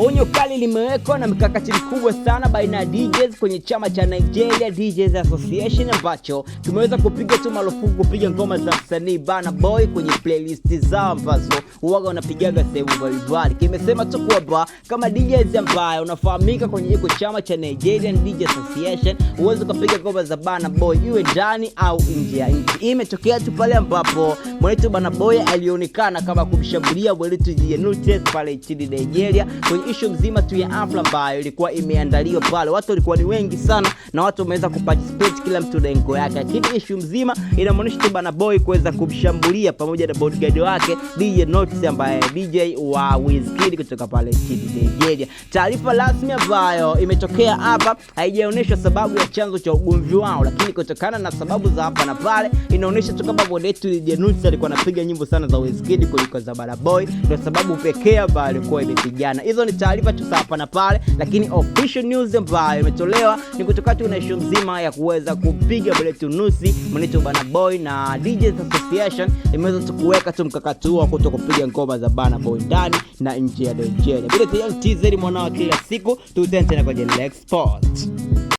Onyo kali limewekwa na mikakati mikubwa sana baina ya DJs kwenye chama cha Nigeria DJs Association ambacho kimeweza kupiga tu marufuku kupiga ngoma za msanii Burna Boy kwenye playlist zao ambazo huaga wanapigaga sehemu mbalimbali. Kimesema tu kwamba kama DJs ambaye unafahamika kwenye iko chama cha Nigerian DJ Association uweze kupiga ngoma za Burna Boy iwe ndani au nje ya nchi. Imetokea tu pale ambapo mwenetu Burna Boy alionekana kama kumshambulia mwenetu Yenutes pale nchini Nigeria kwenye issue mzima tu ya hafla ambayo ilikuwa imeandaliwa pale. Watu walikuwa ni wengi sana na watu wameweza kuparticipate kila mtu na engo yake. Lakini issue mzima inamaanisha tu Burna Boy kuweza kumshambulia pamoja na bodyguard wake DJ Notes ambaye DJ wa Wizkid kutoka pale nchini Nigeria. Taarifa rasmi ambayo imetokea hapa haijaonyesha sababu ya chanzo cha ugomvi wao, lakini kutokana na sababu za hapa na pale inaonyesha tu kama mwenetu DJ Notes alikuwa anapiga nyimbo sana za Wizkid kuliko za Burna Boy, ndio sababu pekee ambayo alikuwa imepigana. Hizo ni taarifa tu hapa na pale, lakini official news ambayo imetolewa ni kutoka tu na issue mzima ya kuweza kupiga mwenetu Nusi, mwenetu Burna Boy na DJs Association imeweza tu kuweka tu mkakati wa kutokupiga ngoma za Burna Boy ndani na nje ya Nigeria. Bila TZ mwanao kila siku tutende tena kwa Next Sport.